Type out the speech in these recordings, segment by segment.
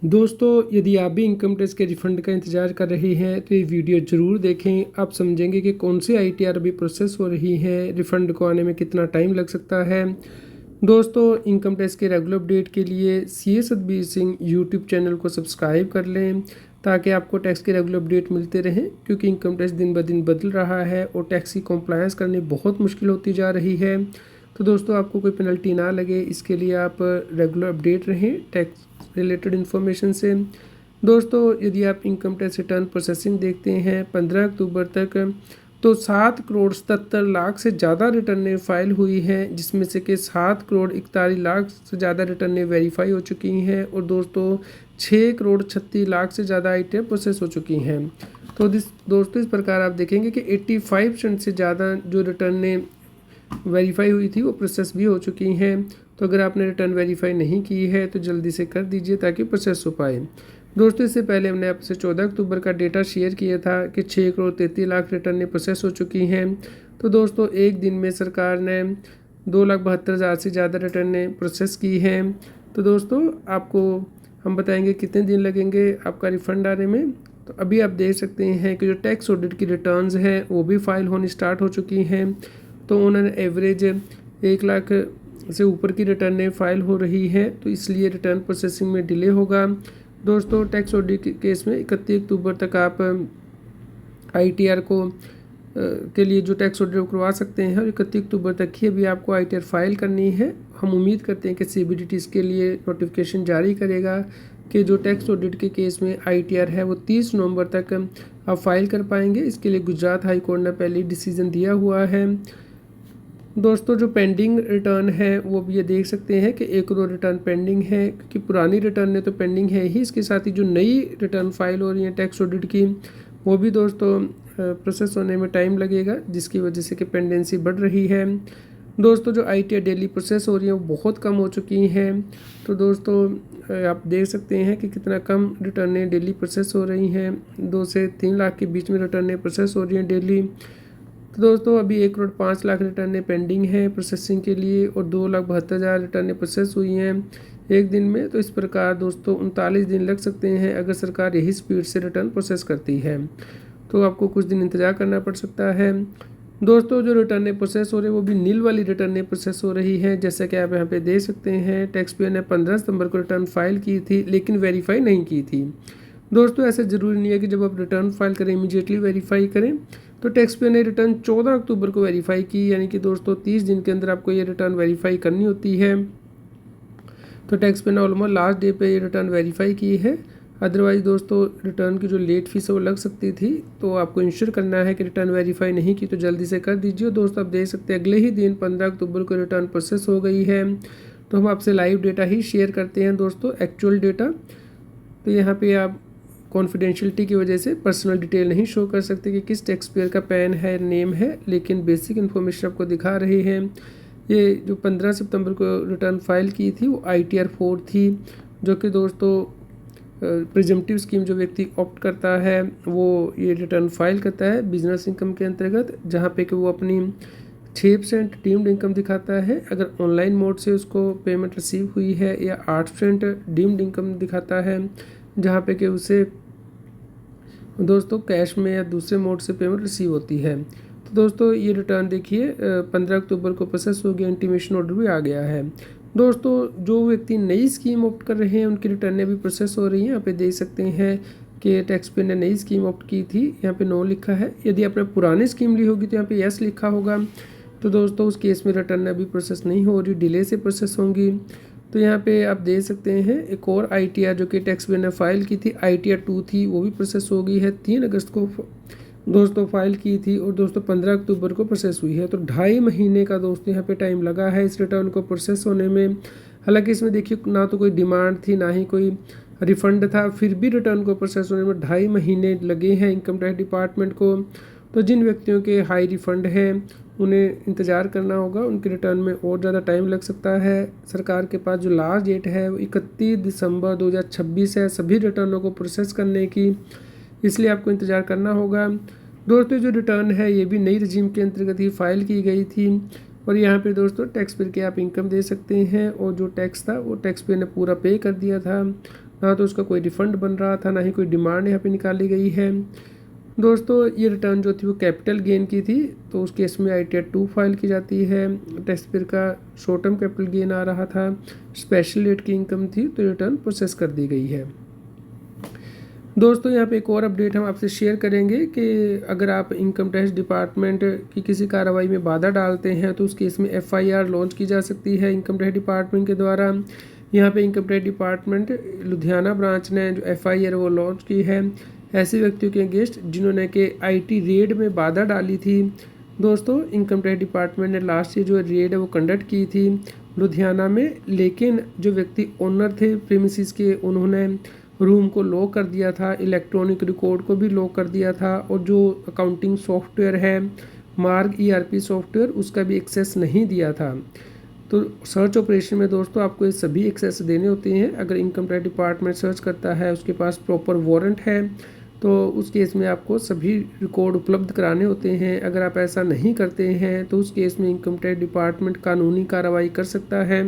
दोस्तों, यदि आप भी इनकम टैक्स के रिफ़ंड का इंतज़ार कर रहे हैं तो ये वीडियो ज़रूर देखें। आप समझेंगे कि कौन सी आईटीआर अभी प्रोसेस हो रही है, रिफ़ंड को आने में कितना टाइम लग सकता है। दोस्तों, इनकम टैक्स के रेगुलर अपडेट के लिए CA Satbir Singh YouTube channel को सब्सक्राइब कर लें ताकि आपको टैक्स के रेगुलर अपडेट मिलते रहें, क्योंकि इनकम टैक्स दिन ब दिन बदल रहा है और टैक्स की कंप्लायंस करनी बहुत मुश्किल होती जा रही है। तो दोस्तों, आपको कोई पेनल्टी ना लगे इसके लिए आप रेगुलर अपडेट रहें टैक्स रिलेटेड इन्फॉर्मेशन से। दोस्तों, यदि आप इनकम टैक्स रिटर्न प्रोसेसिंग देखते हैं 15 अक्टूबर तक, तो 7,77,00,000 से ज़्यादा रिटर्नें फाइल हुई हैं, जिसमें से कि 7,41,00,000 से ज़्यादा रिटर्नें वेरीफाई हो चुकी हैं और दोस्तों 6,36,00,000 से ज़्यादा आईटीआर प्रोसेस हो चुकी हैं। तो दोस्तों, इस प्रकार आप देखेंगे कि 85% से ज़्यादा जो रिटर्नें वेरीफाई हुई थी वो प्रोसेस भी हो चुकी हैं। तो अगर आपने रिटर्न वेरीफाई नहीं की है तो जल्दी से कर दीजिए ताकि प्रोसेस हो पाए। दोस्तों, इससे पहले हमने आपसे 14 अक्टूबर का डेटा शेयर किया था कि 6,33,00,000 रिटर्नें प्रोसेस हो चुकी हैं। तो दोस्तों, एक दिन में सरकार ने 2,72,000 से ज़्यादा रिटर्नें प्रोसेस की हैं। तो दोस्तों, आपको हम बताएंगे कितने दिन लगेंगे आपका रिफ़ंड आने में। तो अभी आप देख सकते हैं कि जो टैक्स ऑडिट की रिटर्न्स हैं वो भी फाइल होनी स्टार्ट हो चुकी हैं। तो उन्होंने एवरेज 1,00,000 से ऊपर की रिटर्नें फाइल हो रही है, तो इसलिए रिटर्न प्रोसेसिंग में डिले होगा। दोस्तों, टैक्स ऑडिट के केस में 31 अक्टूबर तक आप आईटीआर को के लिए जो टैक्स ऑडिट करवा सकते हैं और 31 अक्टूबर तक ही अभी आपको आईटीआर फाइल करनी है। हम उम्मीद करते हैं कि सीबीडीटी इसके लिए नोटिफिकेशन जारी करेगा कि जो टैक्स ऑडिट के केस में आईटीआर है वो 30 नवंबर तक आप फाइल कर पाएंगे। इसके लिए गुजरात हाई कोर्ट ने पहले डिसीजन दिया हुआ है। दोस्तों, जो पेंडिंग रिटर्न है वो भी ये देख सकते हैं कि 1 करोड़ रिटर्न पेंडिंग है, क्योंकि पुरानी रिटर्न ने तो पेंडिंग है ही, इसके साथ ही जो नई रिटर्न फाइल हो रही है टैक्स ऑडिट की वो भी दोस्तों प्रोसेस होने में टाइम लगेगा, जिसकी वजह से कि पेंडेंसी बढ़ रही है। दोस्तों, जो आईटीआर डेली प्रोसेस हो रही है वो बहुत कम हो चुकी हैं। तो दोस्तों, आप देख सकते हैं कि कितना कम रिटर्नें डेली प्रोसेस हो रही हैं। 2 से 3 लाख के बीच में रिटर्नें प्रोसेस हो रही हैं डेली। तो दोस्तों, अभी 1,05,00,000 रिटर्नें पेंडिंग हैं प्रोसेसिंग के लिए और 2,72,000 रिटर्नें प्रोसेस हुई हैं एक दिन में। तो इस प्रकार दोस्तों 39 दिन लग सकते हैं अगर सरकार यही स्पीड से रिटर्न प्रोसेस करती है। तो आपको कुछ दिन इंतज़ार करना पड़ सकता है। दोस्तों, जो रिटर्नें प्रोसेस हो रही है वो भी नील वाली रिटर्नें प्रोसेस हो रही है। जैसा कि आप यहाँ पे देख सकते हैं, टैक्स पेयर ने 15 सितंबर को रिटर्न फाइल की थी लेकिन वेरीफाई नहीं की थी। दोस्तों, ऐसा ज़रूरी नहीं है कि जब आप रिटर्न फाइल करें इमीडिएटली वेरीफाई करें। तो टैक्स पेयर ने रिटर्न 14 अक्टूबर को वेरीफाई की, यानी कि दोस्तों 30 दिन के अंदर आपको ये रिटर्न वेरीफाई करनी होती है। तो टैक्स पेयर ने ऑलमोस्ट लास्ट डे पे ये रिटर्न वेरीफाई की है। अदरवाइज़ दोस्तों, रिटर्न की जो लेट फीस है वो लग सकती थी। तो आपको इंश्योर करना है कि रिटर्न वेरीफाई नहीं की तो जल्दी से कर दीजिए। दोस्तों, आप देख सकते हैं अगले ही दिन 15 अक्टूबर को रिटर्न प्रोसेस हो गई है। तो हम आपसे लाइव डेटा ही शेयर करते हैं दोस्तों, एक्चुअल डेटा। तो यहाँ पे आप कॉन्फिडेंशियलिटी की वजह से पर्सनल डिटेल नहीं शो कर सकते कि किस टैक्स पेयर का पैन है, नेम है, लेकिन बेसिक इन्फॉर्मेशन आपको दिखा रहे हैं। ये जो 15 सितंबर को रिटर्न फाइल की थी वो ITR 4 थी, जो कि दोस्तों प्रिजम्पटिव स्कीम जो व्यक्ति ऑप्ट करता है वो ये रिटर्न फाइल करता है बिजनेस इनकम के अंतर्गत, जहाँ पे कि वो अपनी 6% डीम्ड इनकम दिखाता है अगर ऑनलाइन मोड से उसको पेमेंट रिसीव हुई है, या 8% डीम्ड इनकम दिखाता है जहाँ पे कि उसे दोस्तों कैश में या दूसरे मोड से पेमेंट रिसीव होती है। तो दोस्तों, ये रिटर्न देखिए 15 अक्टूबर को प्रोसेस हो गया, इंटीमेशन ऑर्डर भी आ गया है। दोस्तों, जो व्यक्ति नई स्कीम ऑप्ट कर रहे हैं उनकी रिटर्नें भी प्रोसेस हो रही हैं। यहाँ पे देख सकते हैं कि टैक्स पेयर ने नई स्कीम ऑप्ट की थी, यहाँ पे नो लिखा है। यदि आपने पुरानी स्कीम ली होगी तो यहाँ पे यस लिखा होगा। तो दोस्तों, उस केस में रिटर्न अभी प्रोसेस नहीं हो रही, डिले से प्रोसेस होंगी। तो यहाँ पे आप देख सकते हैं एक और ITR जो कि टैक्स पेयर ने फाइल की थी, ITR 2 थी, वो भी प्रोसेस हो गई है। 3 अगस्त को दोस्तों फाइल की थी और दोस्तों 15 अक्टूबर को प्रोसेस हुई है। तो 2.5 महीने का दोस्तों यहाँ पे टाइम लगा है इस रिटर्न को प्रोसेस होने में। हालांकि इसमें देखिए ना तो कोई डिमांड थी ना ही कोई रिफंड था, फिर भी रिटर्न को प्रोसेस होने में 2.5 महीने लगे हैं इनकम टैक्स डिपार्टमेंट को। तो जिन व्यक्तियों के हाई रिफंड हैं उन्हें इंतज़ार करना होगा, उनके रिटर्न में और ज़्यादा टाइम लग सकता है। सरकार के पास जो लास्ट डेट है वो 31 दिसंबर 2026 है सभी रिटर्नों को प्रोसेस करने की, इसलिए आपको इंतज़ार करना होगा। दोस्तों, जो रिटर्न है ये भी नई रजीम के अंतर्गत ही फाइल की गई थी और यहाँ पे दोस्तों टैक्स पेयर के आप इनकम दे सकते हैं और जो टैक्स था वो टैक्स पेयर ने पूरा पे कर दिया था। ना तो उसका कोई रिफ़ंड बन रहा था, ना ही कोई डिमांड यहाँ पे निकाली गई है। दोस्तों ये रिटर्न जो थी वो कैपिटल गेन की थी, तो उस केस में ITR 2 फाइल की जाती है। टैक्स पेयर का शॉर्ट टर्म कैपिटल गेन आ रहा था, स्पेशल रेट की इनकम थी, तो रिटर्न प्रोसेस कर दी गई है। दोस्तों यहाँ पे एक और अपडेट हम आपसे शेयर करेंगे कि अगर आप इनकम टैक्स डिपार्टमेंट की किसी कार्रवाई में बाधा डालते हैं तो उस केस में FIR लॉन्च की जा सकती है इनकम टैक्स डिपार्टमेंट के द्वारा। यहाँ पे income tax department Ludhiana branch ने जो FIR वो लॉन्च की है ऐसे व्यक्तियों के अगेंस्ट जिन्होंने कि IT रेड में बाधा डाली थी। दोस्तों इनकम टैक्स डिपार्टमेंट ने लास्ट ईयर जो रेड है वो कंडक्ट की थी लुधियाना में, लेकिन जो व्यक्ति ओनर थे प्रीमिसेस के उन्होंने रूम को लॉक कर दिया था, इलेक्ट्रॉनिक रिकॉर्ड को भी लॉक कर दिया था, और जो अकाउंटिंग सॉफ्टवेयर है मार्ग ERP सॉफ्टवेयर उसका भी एक्सेस नहीं दिया था। तो सर्च ऑपरेशन में दोस्तों आपको ये सभी एक्सेस देने होते हैं। अगर इनकम टैक्स डिपार्टमेंट सर्च करता है, उसके पास प्रॉपर वारंट है, तो उस केस में आपको सभी रिकॉर्ड उपलब्ध कराने होते हैं। अगर आप ऐसा नहीं करते हैं तो उस केस में इनकम टैक्स डिपार्टमेंट कानूनी कार्रवाई कर सकता है।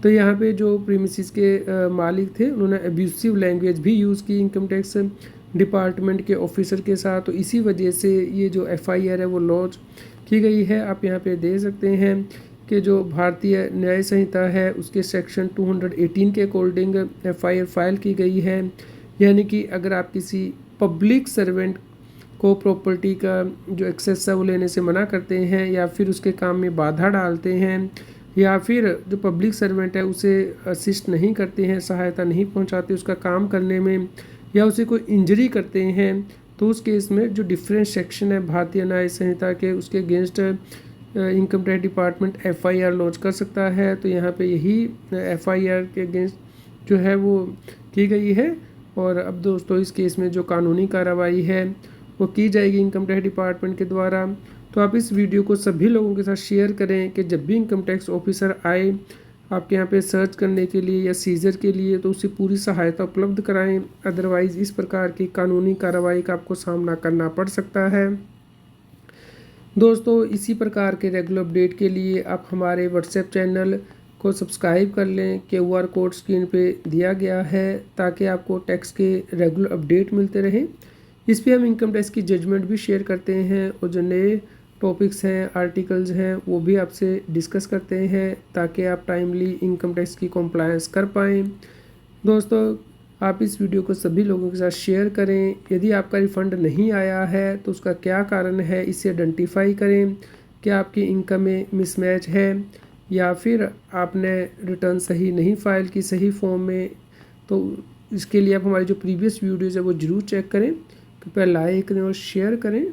तो यहाँ पे जो प्रीमिसेस के मालिक थे उन्होंने अब्यूसिव लैंग्वेज भी यूज़ की इनकम टैक्स डिपार्टमेंट के ऑफिसर के साथ, तो इसी वजह से ये जो FIR है वो लॉन्च की गई है। आप यहाँ पे देख सकते हैं कि जो भारतीय न्याय संहिता है उसके सेक्शन 218 के अकॉर्डिंग FIR फाइल की गई है। यानी कि अगर आप किसी पब्लिक सर्वेंट को प्रॉपर्टी का जो एक्सेस है वो लेने से मना करते हैं, या फिर उसके काम में बाधा डालते हैं, या फिर जो पब्लिक सर्वेंट है उसे असिस्ट नहीं करते हैं, सहायता नहीं पहुंचाते उसका काम करने में, या उसे कोई इंजरी करते हैं, तो उस केस में जो डिफरेंट सेक्शन है भारतीय न्याय संहिता के उसके against income tax department FIR launch कर सकता है। तो यहाँ पे यही FIR के अगेंस्ट जो है वो की गई है। और अब दोस्तों इस केस में जो कानूनी कार्रवाई है वो की जाएगी इनकम टैक्स डिपार्टमेंट के द्वारा। तो आप इस वीडियो को सभी लोगों के साथ शेयर करें कि जब भी इनकम टैक्स ऑफिसर आए आपके यहाँ पे सर्च करने के लिए या सीजर के लिए तो उसे पूरी सहायता उपलब्ध कराएं, अदरवाइज़ इस प्रकार की कानूनी कार्रवाई का आपको सामना करना पड़ सकता है। दोस्तों इसी प्रकार के रेगुलर अपडेट के लिए आप हमारे व्हाट्सएप चैनल को सब्सक्राइब कर लें। QR कोड स्क्रीन पे दिया गया है ताकि आपको टैक्स के रेगुलर अपडेट मिलते रहें। इस पे हम इनकम टैक्स की जजमेंट भी शेयर करते हैं और जो नए टॉपिक्स हैं आर्टिकल्स हैं वो भी आपसे डिस्कस करते हैं ताकि आप टाइमली इनकम टैक्स की कंप्लायंस कर पाएँ। दोस्तों आप इस वीडियो को सभी लोगों के साथ शेयर करें। यदि आपका रिफ़ंड नहीं आया है तो उसका क्या कारण है इसे आइडेंटिफाई करें। क्या आपकी इनकम में मिसमैच है या फिर आपने रिटर्न सही नहीं फाइल की सही फॉर्म में, तो इसके लिए आप हमारी जो प्रीवियस वीडियोज़ है वो ज़रूर चेक करें। कृपया लाइक करें और शेयर करें।